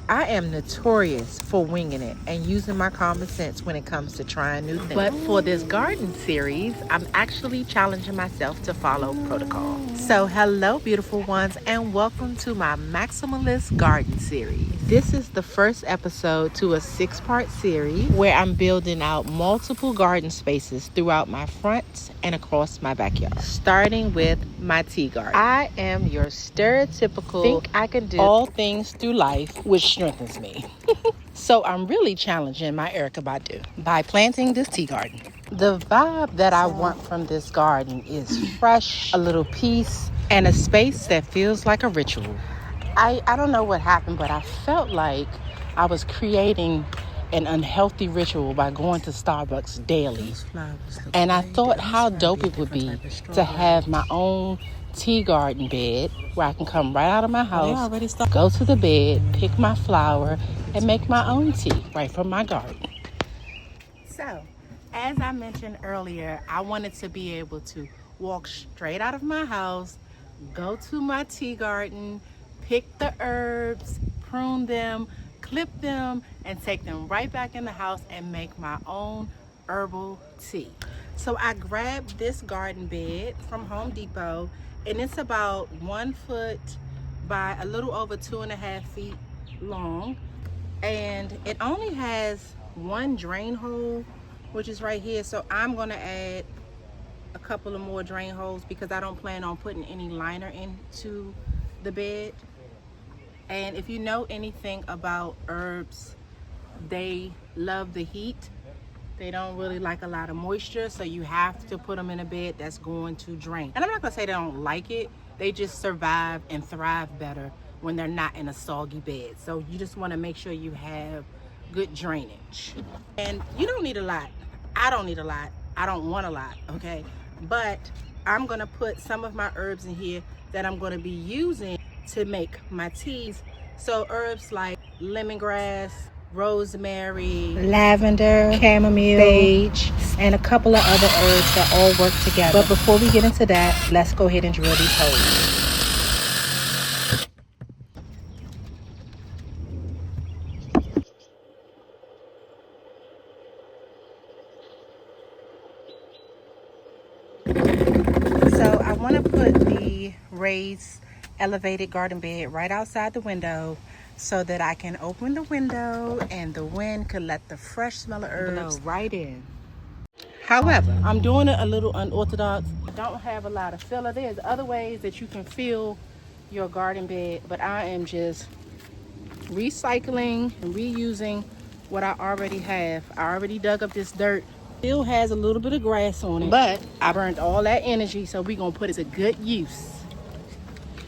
I am notorious for winging it and using my common sense when it comes to trying new things. But for this garden series, I'm actually challenging myself to follow protocol. So hello, beautiful ones, and welcome to my Maximalist Garden series. This is the first episode to a 6-part series where I'm building out multiple garden spaces throughout my front and across my backyard. Starting with my tea garden. I am your stereotypical think I can do all things through life, which strengthens me. So I'm really challenging my Erykah Badu by planting this tea garden. The vibe that I want from this garden is fresh, a little peace, and a space that feels like a ritual. I don't know what happened, but I felt like I was creating an unhealthy ritual by going to Starbucks daily. And I thought how dope it would be to have my own tea garden bed where I can come right out of my house, go to the bed, pick my flower, and make my own tea right from my garden. So, as I mentioned earlier, I wanted to be able to walk straight out of my house, go to my tea garden, pick the herbs, prune them, clip them, and take them right back in the house and make my own herbal tea. So I grabbed this garden bed from Home Depot, and it's about 1 foot by a little over 2.5 feet long, and it only has one drain hole, which is right here. So I'm gonna add a couple of more drain holes because I don't plan on putting any liner into the bed. And if you know anything about herbs, they love the heat. They don't really like a lot of moisture, so you have to put them in a bed that's going to drain. And I'm not gonna say they don't like it, they just survive and thrive better when they're not in a soggy bed. So you just wanna make sure you have good drainage. And you don't need a lot. I don't need a lot. I don't want a lot, okay? But I'm gonna put some of my herbs in here that I'm gonna be using to make my teas. So herbs like lemongrass, rosemary, lavender, chamomile, sage, and a couple of other herbs that all work together. But before we get into that, let's go ahead and drill these holes. So I want to put the raised elevated garden bed right outside the window so that I can open the window and the wind could let the fresh smell of herbs blow right in. However, I'm doing it a little unorthodox. Don't have a lot of filler. There's other ways that you can fill your garden bed, but I am just recycling and reusing what I already have. I already dug up this dirt. Still has a little bit of grass on it, but I burned all that energy, so we're gonna put it to good use.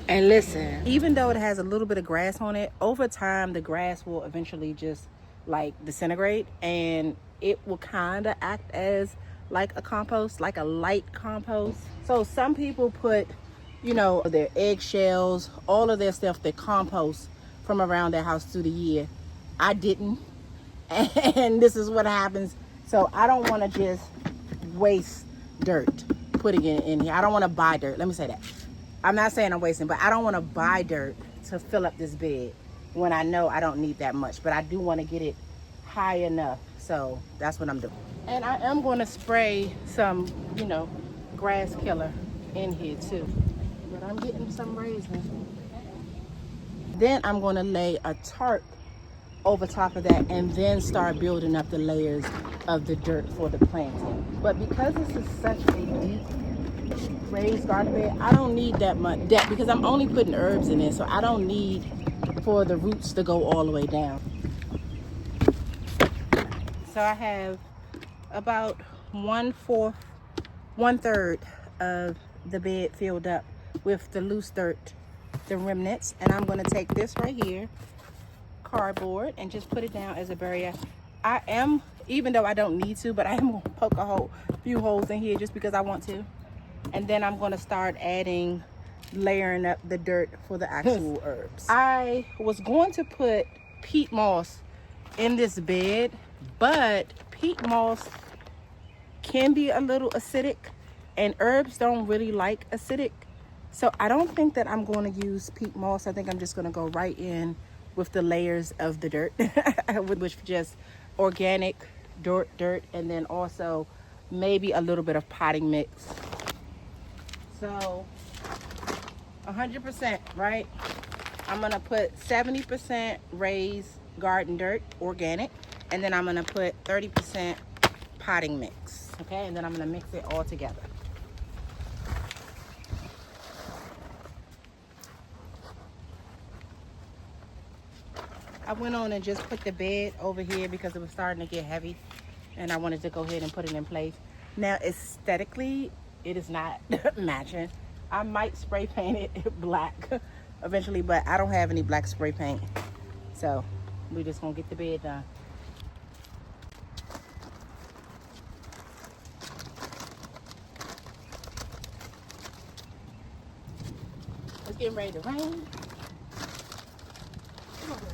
And listen, even though it has a little bit of grass on it, over time the grass will eventually just like disintegrate, and it will kind of act as like a compost, like a light compost. So some people put, you know, their eggshells, all of their stuff, their compost from around their house through the year. I didn't, and this is what happens. So I don't want to just waste dirt putting it in here. I don't want to buy dirt. Let me say that. I'm not saying I'm wasting, but I don't want to buy dirt to fill up this bed when I know I don't need that much. But I do want to get it high enough. So that's what I'm doing. And I am going to spray some, you know, grass killer in here too. But I'm getting some raisins. Then I'm going to lay a tarp over top of that and then start building up the layers of the dirt for the planting. But because this is such a deep raised garden bed, I don't need that much depth because I'm only putting herbs in it, so I don't need for the roots to go all the way down. So I have about 1/3 of the bed filled up with the loose dirt, the remnants, and I'm going to take this right here, cardboard, and just put it down as a barrier. I am, even though I don't need to, but I am going to poke a few holes in here just because I want to. And then I'm going to start adding, layering up the dirt for the actual herbs. I was going to put peat moss in this bed, but peat moss can be a little acidic, and herbs don't really like acidic. So I don't think that I'm going to use peat moss. I think I'm just going to go right in with the layers of the dirt, which just organic dirt, and then also maybe a little bit of potting mix. So 100%, right? I'm gonna put 70% raised garden dirt, organic, and then I'm gonna put 30% potting mix, okay? And then I'm gonna mix it all together. I went on and just put the bed over here because it was starting to get heavy, and I wanted to go ahead and put it in place. Now, aesthetically, it is not matching. I might spray paint it black eventually, but I don't have any black spray paint. So we're just gonna get the bed done. It's getting ready to rain. Come on, girls.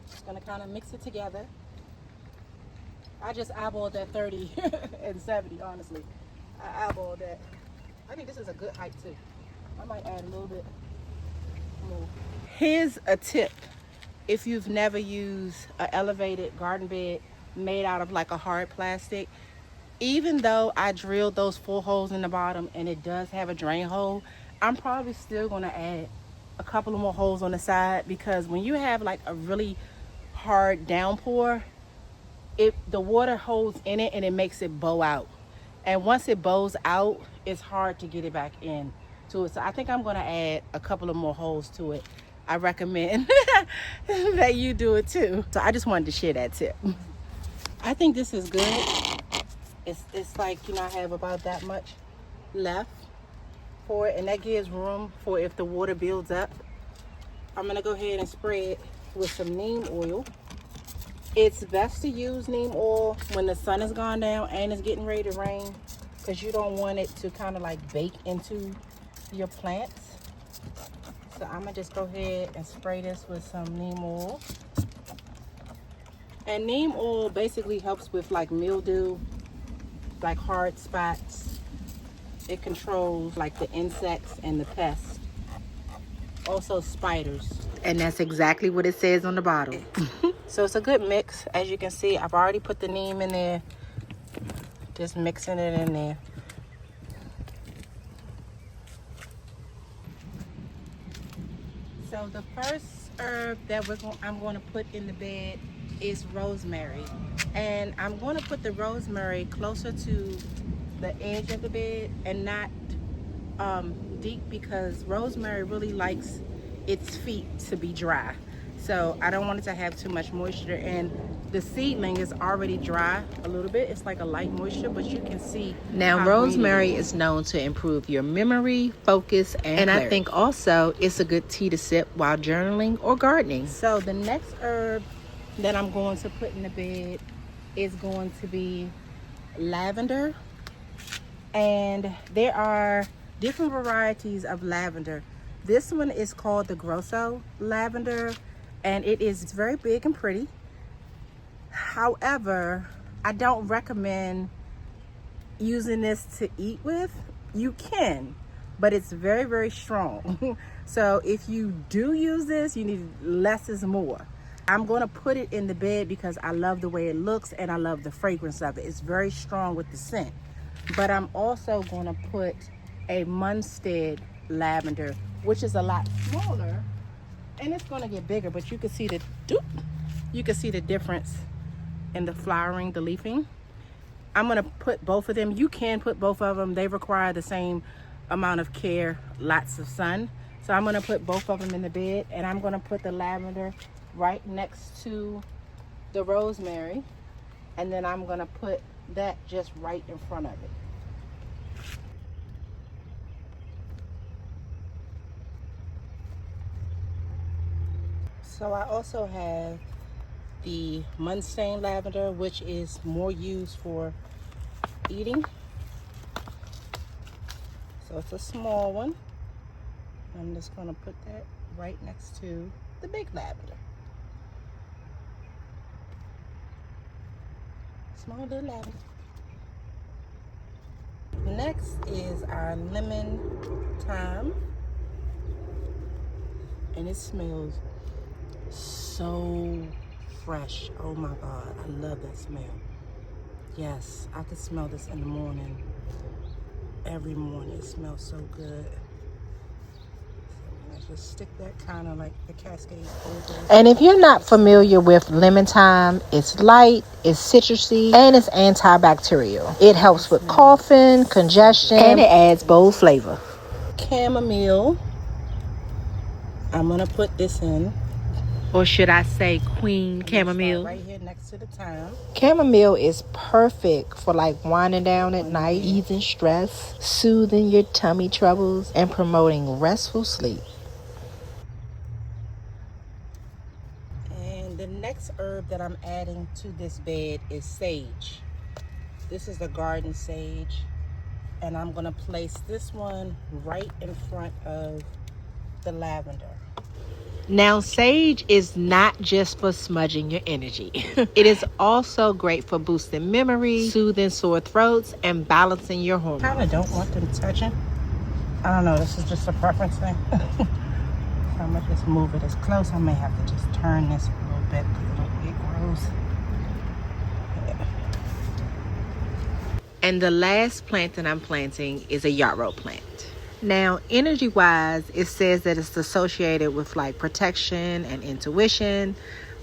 Just gonna kind of mix it together. I just eyeballed that 30 and 70, honestly. I eyeballed that. I think this is a good height too. I might add a little bit more. Here's a tip. If you've never used an elevated garden bed made out of like a hard plastic, even though I drilled those 4 holes in the bottom and it does have a drain hole, I'm probably still gonna add a couple of more holes on the side, because when you have like a really hard downpour, the water holds in it and it makes it bow out. And once it bows out, it's hard to get it back in to it. So I think I'm gonna add a couple of more holes to it. I recommend that you do it too. So I just wanted to share that tip. I think this is good. It's like, you know, I have about that much left for it, and that gives room for if the water builds up. I'm gonna go ahead and spray it with some neem oil. It's best to use neem oil when the sun has gone down and it's getting ready to rain, because you don't want it to kind of like bake into your plants. So I'm gonna just go ahead and spray this with some neem oil. And neem oil basically helps with like mildew, like hard spots. It controls like the insects and the pests. Also spiders. And that's exactly what it says on the bottle. So it's a good mix. As you can see, I've already put the neem in there. Just mixing it in there. So the first herb that I'm going to put in the bed is rosemary. And I'm going to put the rosemary closer to the edge of the bed and not deep, because rosemary really likes its feet to be dry. So I don't want it to have too much moisture, and the seedling is already dry a little bit. It's like a light moisture, but you can see. Now, rosemary is known to improve your memory, focus, and clarity. I think also it's a good tea to sip while journaling or gardening. So the next herb that I'm going to put in the bed is going to be lavender. And there are different varieties of lavender. This one is called the Grosso lavender, and it's very big and pretty. However, I don't recommend using this to eat with. You can, but it's very, very strong. So if you do use this, you need less is more. I'm going to put it in the bed because I love the way it looks and I love the fragrance of it. It's very strong with the scent. But I'm also going to put a Munstead lavender, which is a lot smaller, and it's going to get bigger, but you can see the difference in the flowering, the leafing. I'm going to put both of them. You can put both of them. They require the same amount of care, lots of sun. So I'm going to put both of them in the bed, and I'm going to put the lavender right next to the rosemary, and then I'm going to put that just right in front of it. So I also have the Munstead lavender, which is more used for eating. So it's a small one. I'm just going to put that right next to the big lavender. Small little lavender. next is our lemon thyme. And it smells so fresh. Oh my God, I love that smell. Yes, I could smell this in the morning. Every morning it smells so good. So let's just stick that kind of like the Cascade over. And if you're not familiar with lemon thyme, it's light, it's citrusy, and it's antibacterial. It helps with coughing, congestion, and it adds bold flavor. Chamomile. I'm gonna put this in. Or should I say queen chamomile? Right here next to the thyme. Chamomile is perfect for like winding down at night, easing stress, soothing your tummy troubles, and promoting restful sleep. And the next herb that I'm adding to this bed is sage. This is the garden sage. And I'm gonna place this one right in front of the lavender. Now, sage is not just for smudging your energy. It is also great for boosting memory, soothing sore throats, and balancing your hormones. I kind of don't want them touching. I don't know, this is just a preference thing. So I'm gonna just move it as close. I may have to just turn this a little bit because it grows. Yeah. And the last plant that I'm planting is a yarrow plant. Now, energy-wise, it says that it's associated with like protection and intuition,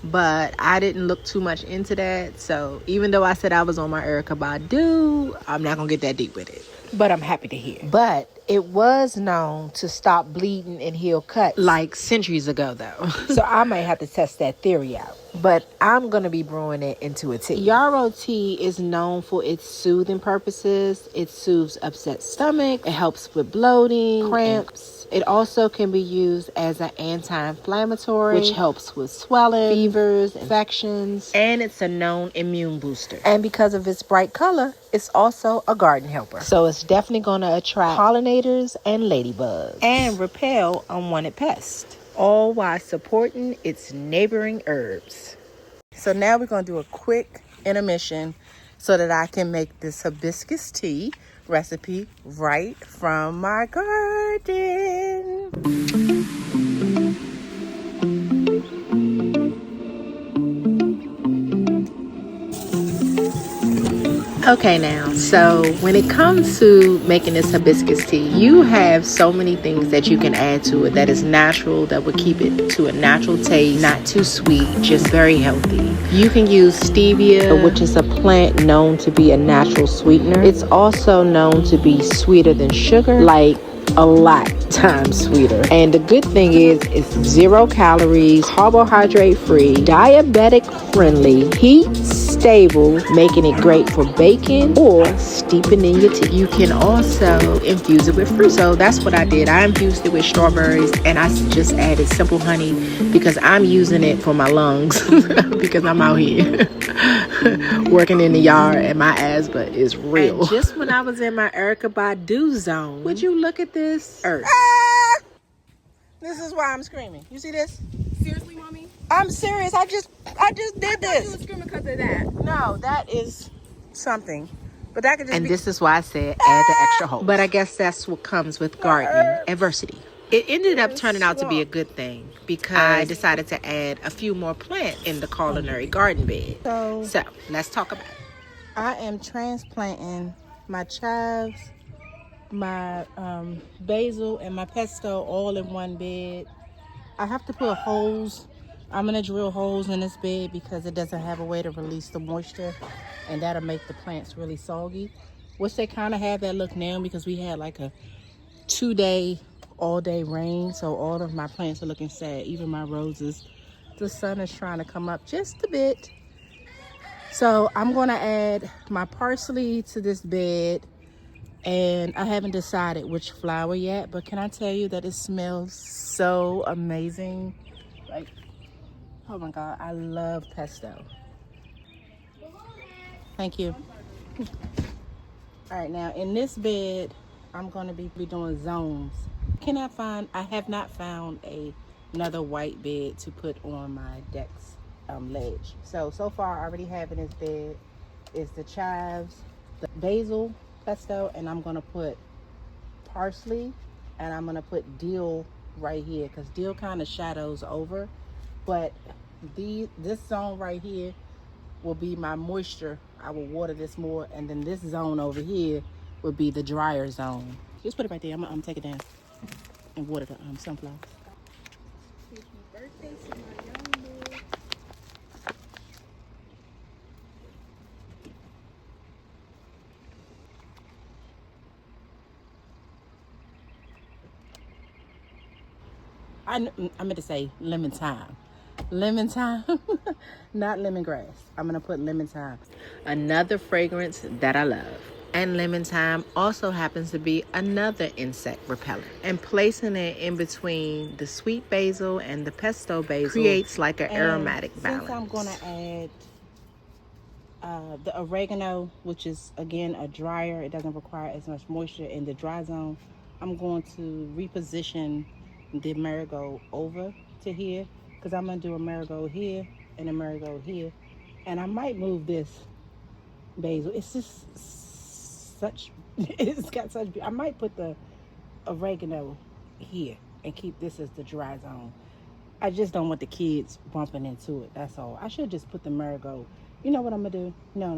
but I didn't look too much into that. So even though I said I was on my Erykah Badu, I'm not gonna get that deep with it. But I'm happy to hear. But it was known to stop bleeding and heal cuts like centuries ago, though. So I may have to test that theory out. But I'm going to be brewing it into a tea. Yarrow tea is known for its soothing purposes. It soothes upset stomach. It helps with bloating, cramps. It also can be used as an anti-inflammatory, which helps with swelling, fevers, infections, and it's a known immune booster. And because of its bright color, it's also a garden helper. So it's definitely going to attract pollinators and ladybugs and repel unwanted pests, all while supporting its neighboring herbs. So now we're going to do a quick intermission so that I can make this hibiscus tea recipe right from my garden. Okay, now, so when it comes to making this hibiscus tea, you have so many things that you can add to it that is natural, that will keep it to a natural taste, not too sweet, just very healthy. You can use stevia, which is a plant known to be a natural sweetener. It's also known to be sweeter than sugar, like a lot times sweeter. And the good thing is it's 0 calories, carbohydrate free, diabetic friendly, heat stable, making it great for baking or steeping in your tea. You can also infuse it with fruit. So that's what I did. I infused it with strawberries and I just added simple honey because I'm using it for my lungs because I'm out here working in the yard and my asthma is real. And just when I was in my Erykah Badu zone, would you look at this earth? Ah! This is why I'm screaming. You see this? Seriously, mommy? I'm serious. I just did this. You were screaming because of that. No, that is something. But that could just and be. this is why I said add the extra holes. But I guess that's what comes with gardening adversity. It ended up turning out to be a good thing because I decided to add a few more plants in the culinary garden bed. So let's talk about it. I am transplanting my chives, my basil, and my pesto all in one bed. I have to put holes. I'm going to drill holes in this bed because it doesn't have a way to release the moisture, and that'll make the plants really soggy, which they kind of have that look now because we had like a 2-day all-day rain, so all of my plants are looking sad, even my roses. The sun is trying to come up just a bit. So I'm going to add my parsley to this bed, and I haven't decided which flower yet, but can I tell you that it smells so amazing? Like, oh my God, I love pesto. Thank you. All right, now in this bed, I'm going to be doing zones. I have not found another white bed to put on my deck's ledge. So far I already have in this bed is the chives, the basil, pesto, and I'm gonna put parsley, and I'm gonna put dill right here because dill kind of shadows over, but this zone right here will be my moisture. I will water this more, and then this zone over here will be the drier zone. Just put it right there. I'm gonna take it down and water the sunflower. Happy birthday to my young boy. I meant to say lemon thyme. Lemon thyme, not lemongrass. I'm gonna put lemon thyme. Another fragrance that I love. And lemon thyme also happens to be another insect repellent. And placing it in between the sweet basil and the pesto basil creates like an aromatic balance. Since I'm gonna add the oregano, which is again a drier, it doesn't require as much moisture in the dry zone, I'm going to reposition the marigold over to here, because I'm gonna do a marigold here and a marigold here, and I might move this basil. It's just such it's got such, I might put the oregano here and keep this as the dry zone. I just don't want the kids bumping into it, that's all. I should just put the marigold. You know what I'm gonna do? No,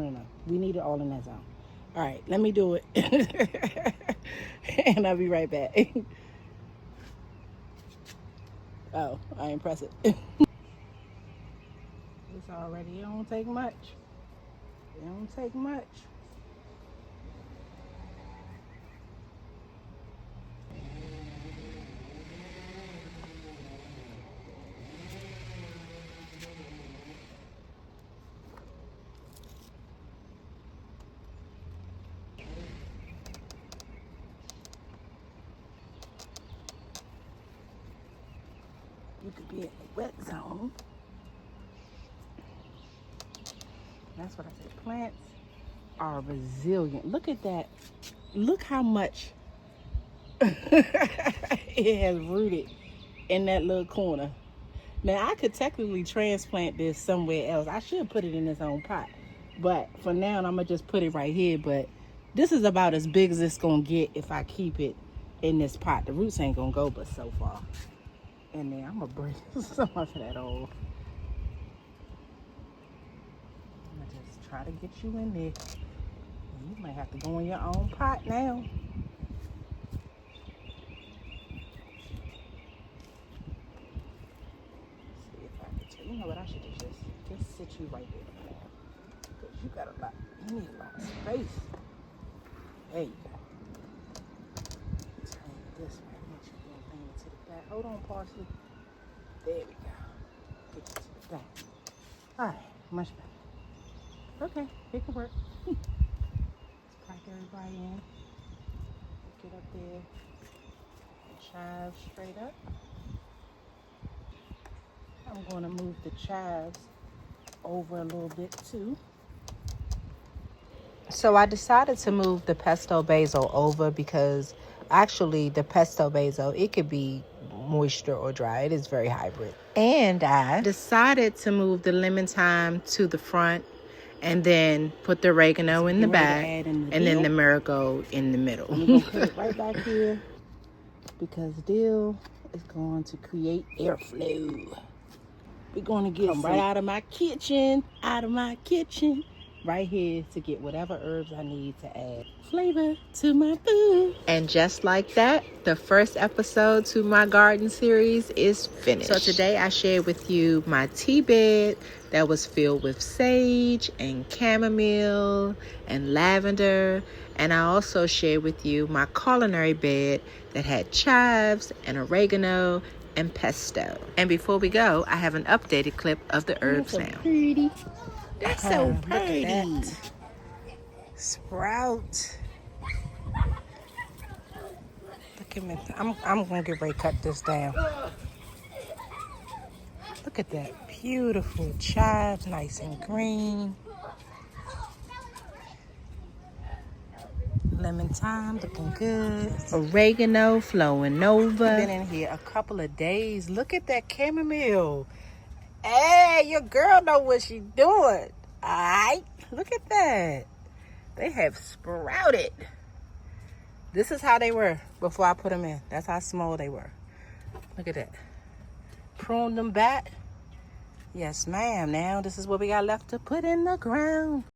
we need it all in that zone. All right, let me do it. And I'll be right back. Oh, I ain't press it. It's already, it don't take much. It don't take much. You could be in the wet zone. That's what I said. Plants are resilient. Look at that. Look how much it has rooted in that little corner. Now, I could technically transplant this somewhere else. I should put it in its own pot. But for now, I'm going to just put it right here. But this is about as big as it's going to get if I keep it in this pot. The roots ain't going to go but so far. And then I'm going to break some of that off. I'm going to just try to get you in there. You might have to go in your own pot now. See if I can tell you. You know what I should do? Just sit you right there for now. Because you got a lot. You need a lot of space. There you go. Turn this way. Make sure you don't bring it to the back. Hold on, parsley. There we go. Get you to the back. All right, much better. Okay, it can work. Let's pack everybody in. Get up there. Chives straight up. I'm going to move the chives over a little bit too. So I decided to move the pesto basil over because actually the pesto basil, it could be moisture or dry. It is very hybrid. And I decided to move the lemon thyme to the front and then put the oregano in the back and then the marigold in the middle. I'm going to put it right back here because dill is going to create airflow. We're going to get right out of my kitchen, right here to get whatever herbs I need to add flavor to my food. And just like that, the first episode to my garden series is finished. So today I shared with you my tea bed that was filled with sage and chamomile and lavender. And I also shared with you my culinary bed that had chives and oregano and pesto. And before we go, I have an updated clip of the herbs now. Pretty. That's so pretty. Look at that. Sprout. Look at me. I'm gonna get ready to cut this down. Look at that beautiful chives, nice and green. Lemon thyme looking good. Oregano flowing over. Been in here a couple of days. Look at that chamomile. Hey, your girl know what she doing. Alright, look at that. They have sprouted. This is how they were before I put them in. That's how small they were. Look at that. Prune them back. Yes, ma'am. Now this is what we got left to put in the ground.